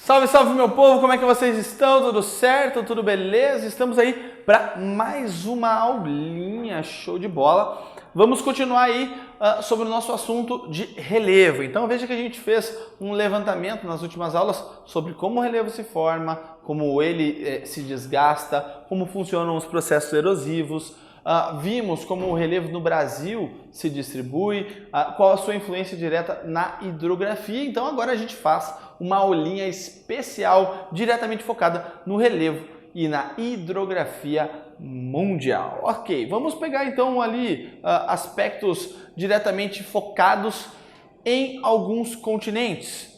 Salve, salve meu povo, como é que vocês estão? Tudo certo? Tudo beleza? Estamos aí para mais uma aulinha, show de bola. Vamos continuar aí sobre o nosso assunto de relevo. Então veja que a gente fez um levantamento nas últimas aulas sobre como o relevo se forma, como ele se desgasta, como funcionam os processos erosivos. Vimos como o relevo no Brasil se distribui, qual a sua influência direta na hidrografia. Então agora a gente faz uma aulinha especial diretamente focada no relevo e na hidrografia mundial. Ok, vamos pegar então ali aspectos diretamente focados em alguns continentes.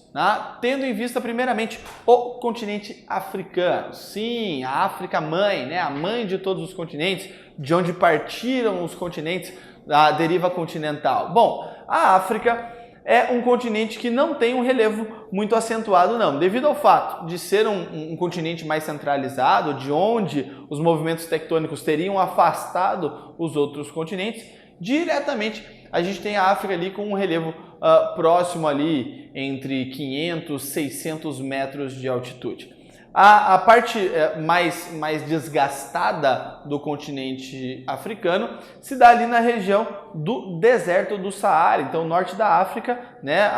Tendo em vista primeiramente o continente africano. Sim, a África mãe, né? A mãe de todos os continentes, de onde partiram os continentes da deriva continental. Bom, a África é um continente que não tem um relevo muito acentuado não, devido ao fato de ser um continente mais centralizado, de onde os movimentos tectônicos teriam afastado os outros continentes, diretamente a gente tem a África ali com um relevo próximo ali entre 500 e 600 metros de altitude. A parte mais desgastada do continente africano se dá ali na região do deserto do Saara, então norte da África, né,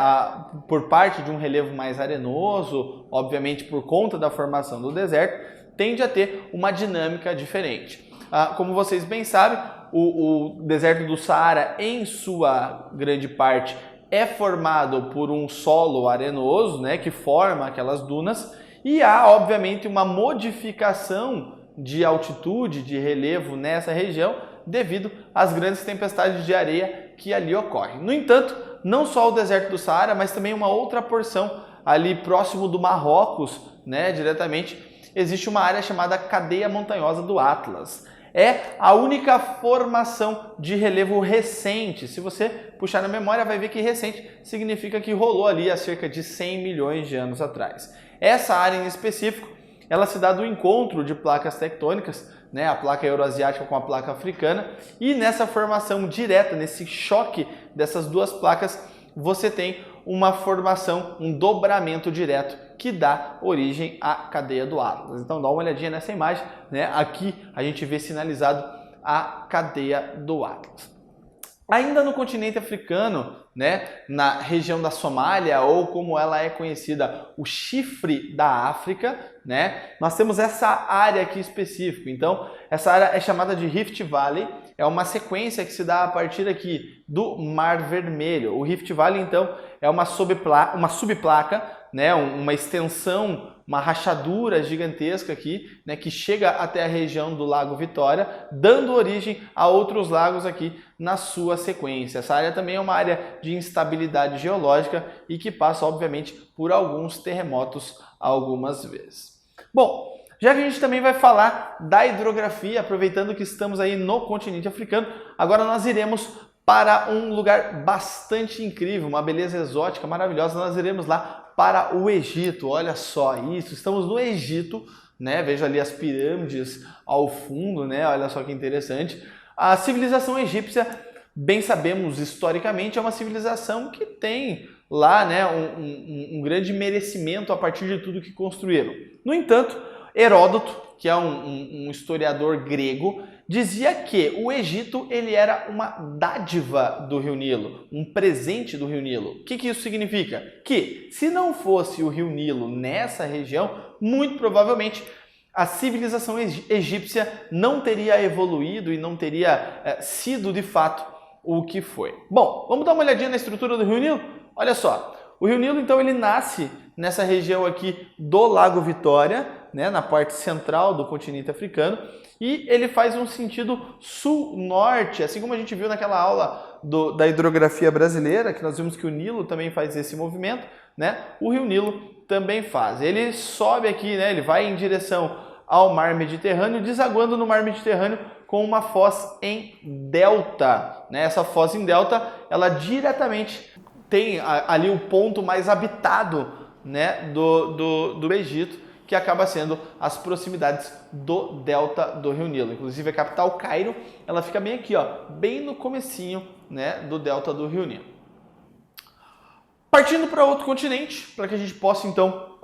por parte de um relevo mais arenoso, obviamente por conta da formação do deserto, tende a ter uma dinâmica diferente. Como vocês bem sabem, o deserto do Saara, em sua grande parte, é formado por um solo arenoso, né, que forma aquelas dunas, e há, obviamente, uma modificação de altitude, de relevo nessa região, devido às grandes tempestades de areia que ali ocorrem. No entanto, não só o deserto do Saara, mas também uma outra porção ali próximo do Marrocos, né, diretamente, existe uma área chamada cadeia montanhosa do Atlas. É a única formação de relevo recente. Se você puxar na memória, vai ver que recente significa que rolou ali há cerca de 100 milhões de anos atrás. Essa área em específico, ela se dá do encontro de placas tectônicas, né, a placa euroasiática com a placa africana, e nessa formação direta, nesse choque dessas duas placas, você tem uma formação, um dobramento direto que dá origem à cadeia do Atlas. Então dá uma olhadinha nessa imagem, né? Aqui a gente vê sinalizado a cadeia do Atlas. Ainda no continente africano, né, na região da Somália, ou como ela é conhecida, o chifre da África, né, nós temos essa área aqui específica. Então, essa área é chamada de Rift Valley, é uma sequência que se dá a partir aqui do Mar Vermelho. O Rift Valley, então, é uma subplaca, né, uma extensão, uma rachadura gigantesca aqui, né, que chega até a região do Lago Vitória, dando origem a outros lagos aqui na sua sequência. Essa área também é uma área de instabilidade geológica e que passa, obviamente, por alguns terremotos algumas vezes. Bom, já que a gente também vai falar da hidrografia, aproveitando que estamos aí no continente africano, agora nós iremos para um lugar bastante incrível, uma beleza exótica maravilhosa. Nós iremos lá para o Egito. Olha só isso, estamos no Egito, né? Veja ali as pirâmides ao fundo, né? Olha só que interessante. A civilização egípcia, bem sabemos historicamente, é uma civilização que tem lá, né, um grande merecimento a partir de tudo que construíram. No entanto, Heródoto, que é um historiador grego, dizia que o Egito ele era uma dádiva do Rio Nilo, um presente do Rio Nilo. O que isso significa? Que se não fosse o Rio Nilo nessa região, muito provavelmente a civilização egípcia não teria evoluído e não teria sido de fato o que foi. Bom, vamos dar uma olhadinha na estrutura do Rio Nilo? Olha só, o Rio Nilo então ele nasce nessa região aqui do Lago Vitória, né, na parte central do continente africano, e ele faz um sentido sul-norte, assim como a gente viu naquela aula da hidrografia brasileira, que nós vimos que o Nilo também faz esse movimento, né? O Rio Nilo também faz. Ele sobe aqui, né, ele vai em direção ao Mar Mediterrâneo, desaguando no Mar Mediterrâneo com uma foz em delta, né? Essa foz em delta, ela diretamente tem ali o ponto mais habitado, né, do Egito, que acaba sendo as proximidades do delta do Rio Nilo. Inclusive a capital Cairo, ela fica bem aqui, ó, bem no comecinho, né, do delta do Rio Nilo. Partindo para outro continente, para que a gente possa então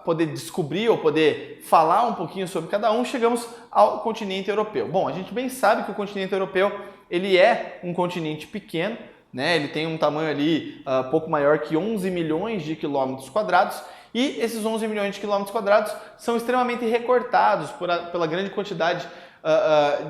poder descobrir ou poder falar um pouquinho sobre cada um, chegamos ao continente europeu. Bom, a gente bem sabe que o continente europeu ele é um continente pequeno, né? Ele tem um tamanho ali pouco maior que 11 milhões de quilômetros quadrados e esses 11 milhões de quilômetros quadrados são extremamente recortados pela grande quantidade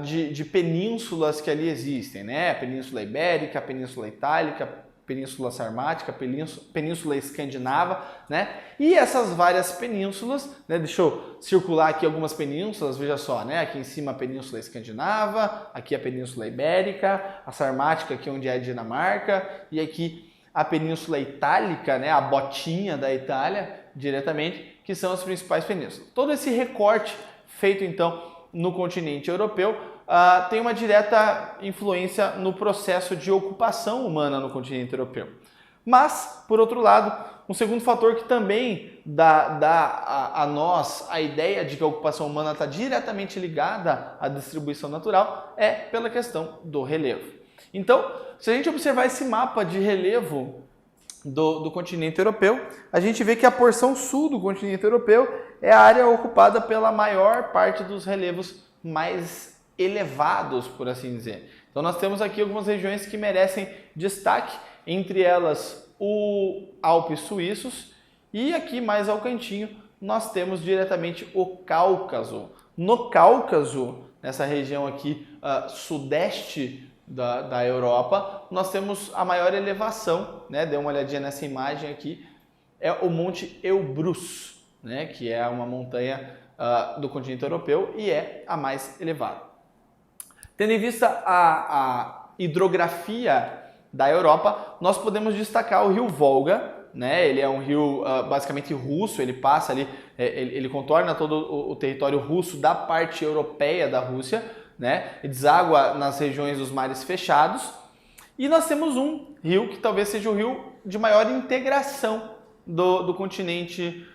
de penínsulas que ali existem, né? A Península Ibérica, a Península Itálica, Península Sarmática, Península Escandinava, né? E essas várias penínsulas, né? Deixa eu circular aqui algumas penínsulas, veja só, né? Aqui em cima a Península Escandinava, aqui a Península Ibérica, a Sarmática aqui onde é a Dinamarca, e aqui a Península Itálica, né? A botinha da Itália, diretamente, que são as principais penínsulas. Todo esse recorte feito então no continente europeu tem uma direta influência no processo de ocupação humana no continente europeu. Mas, por outro lado, um segundo fator que também dá a nós a ideia de que a ocupação humana está diretamente ligada à distribuição natural é pela questão do relevo. Então, se a gente observar esse mapa de relevo do continente europeu, a gente vê que a porção sul do continente europeu é a área ocupada pela maior parte dos relevos mais elevados, por assim dizer. Então nós temos aqui algumas regiões que merecem destaque, entre elas o Alpes suíços e aqui mais ao cantinho nós temos diretamente o Cáucaso. No Cáucaso, nessa região aqui sudeste da Europa, nós temos a maior elevação, né? Dê uma olhadinha nessa imagem aqui, é o Monte Elbrus, né? Que é uma montanha do continente europeu e é a mais elevada. Tendo em vista a hidrografia da Europa, nós podemos destacar o rio Volga, né? Ele é um rio basicamente russo, ele passa ali, ele contorna todo o território russo da parte europeia da Rússia, né? E deságua nas regiões dos mares fechados. E nós temos um rio que talvez seja o rio de maior integração do continente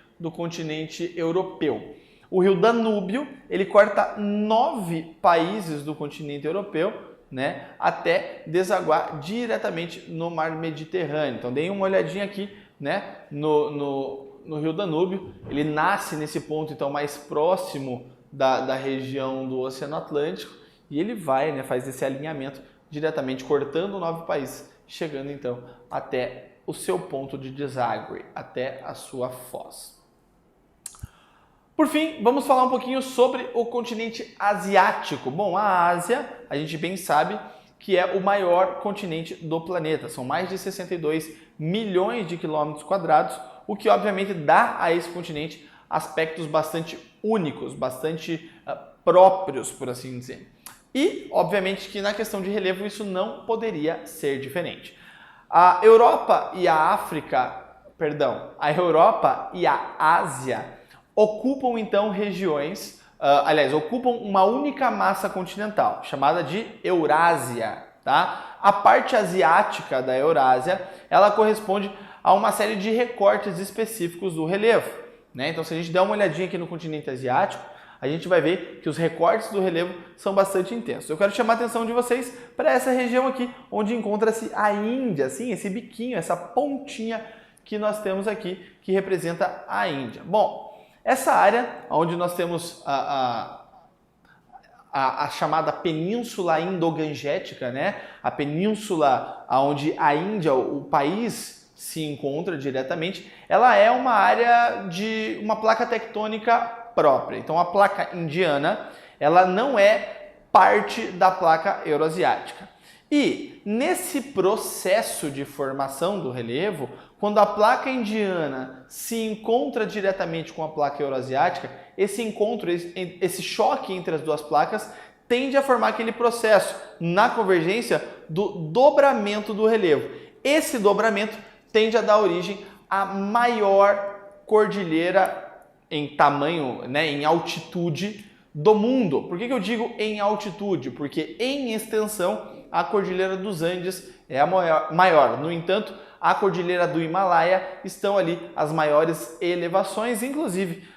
europeu. O rio Danúbio, ele corta 9 países do continente europeu, né, até desaguar diretamente no mar Mediterrâneo. Então, deem uma olhadinha aqui, né, no rio Danúbio. Ele nasce nesse ponto então mais próximo da região do Oceano Atlântico e ele vai, né, faz esse alinhamento diretamente cortando 9 países, chegando então até o seu ponto de deságue, até a sua foz. Por fim, vamos falar um pouquinho sobre o continente asiático. Bom, a Ásia, a gente bem sabe que é o maior continente do planeta. São mais de 62 milhões de quilômetros quadrados, o que obviamente dá a esse continente aspectos bastante únicos, bastante próprios, por assim dizer. E, obviamente, que na questão de relevo isso não poderia ser diferente. A Europa e a Ásia ocupam então regiões, ocupam uma única massa continental, chamada de Eurásia, tá? A parte asiática da Eurásia, ela corresponde a uma série de recortes específicos do relevo, né? Então, se a gente der uma olhadinha aqui no continente asiático, a gente vai ver que os recortes do relevo são bastante intensos. Eu quero chamar a atenção de vocês para essa região aqui, onde encontra-se a Índia, assim, esse biquinho, essa pontinha que nós temos aqui, que representa a Índia. Bom, essa área, onde nós temos a chamada Península Indo-Gangetica, né? A península onde a Índia, o país, se encontra diretamente, ela é uma área de uma placa tectônica própria. Então, a placa indiana, ela não é parte da placa euroasiática. E nesse processo de formação do relevo, quando a placa indiana se encontra diretamente com a placa euroasiática, esse choque entre as duas placas tende a formar aquele processo na convergência do dobramento do relevo. Esse dobramento tende a dar origem à maior cordilheira em tamanho, né, em altitude do mundo. Por que eu digo em altitude? Porque em extensão a Cordilheira dos Andes é a maior. No entanto, a Cordilheira do Himalaia estão ali as maiores elevações, inclusive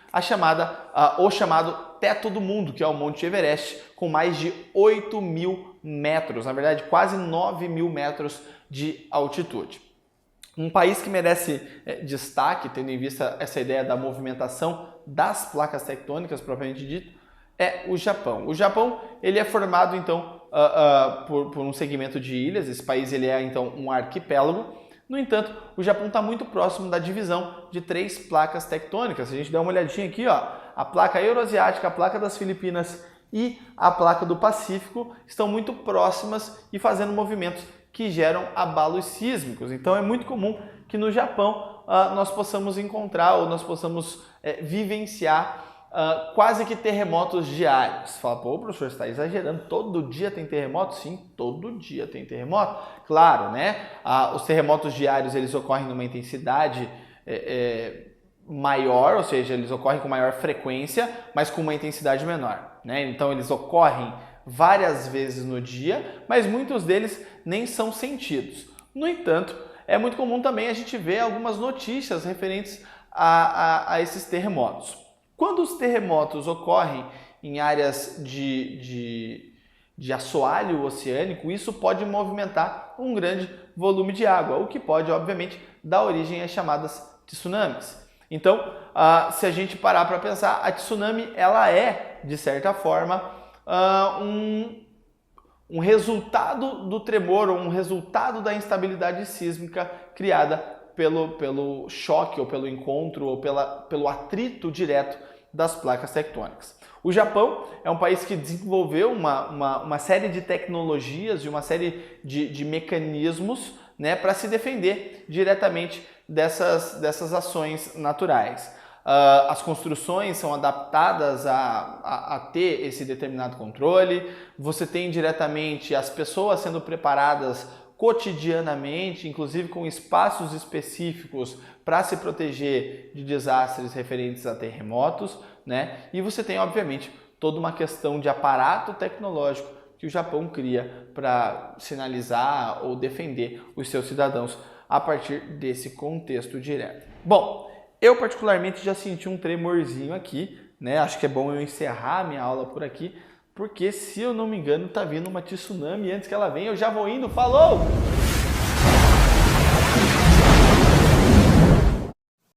o chamado Teto do Mundo, que é o Monte Everest, com mais de 8.000 metros, na verdade quase 9.000 metros de altitude. Um país que merece destaque, tendo em vista essa ideia da movimentação das placas tectônicas propriamente dito, é o Japão. O Japão ele é formado então por um segmento de ilhas. Esse país ele é então um arquipélago. No entanto, o Japão está muito próximo da divisão de 3 placas tectônicas. Se a gente der uma olhadinha aqui, ó, a placa euroasiática, a placa das Filipinas e a placa do Pacífico estão muito próximas e fazendo movimentos que geram abalos sísmicos. Então é muito comum que no Japão nós possamos encontrar ou nós possamos vivenciar quase que terremotos diários. Você fala, pô, professor, você está exagerando, todo dia tem terremoto? Sim, todo dia tem terremoto. Claro, né? Os terremotos diários eles ocorrem numa intensidade maior, ou seja, eles ocorrem com maior frequência, mas com uma intensidade menor, né? Então eles ocorrem várias vezes no dia, mas muitos deles nem são sentidos. No entanto, é muito comum também a gente ver algumas notícias referentes a esses terremotos. Quando os terremotos ocorrem em áreas de assoalho oceânico, isso pode movimentar um grande volume de água, o que pode, obviamente, dar origem às chamadas tsunamis. Então, se a gente parar para pensar, a tsunami ela é, de certa forma, um resultado do tremor, ou um resultado da instabilidade sísmica criada pelo choque, ou pelo encontro, ou pelo atrito direto das placas tectônicas. O Japão é um país que desenvolveu uma série de tecnologias e uma série de mecanismos, né, para se defender diretamente dessas ações naturais. As construções são adaptadas a ter esse determinado controle, você tem diretamente as pessoas sendo preparadas cotidianamente, inclusive com espaços específicos para se proteger de desastres referentes a terremotos, né? E você tem, obviamente, toda uma questão de aparato tecnológico que o Japão cria para sinalizar ou defender os seus cidadãos a partir desse contexto direto. Bom, eu particularmente já senti um tremorzinho aqui, né? Acho que é bom eu encerrar a minha aula por aqui, porque se eu não me engano tá vindo uma tsunami, antes que ela venha eu já vou indo, falou!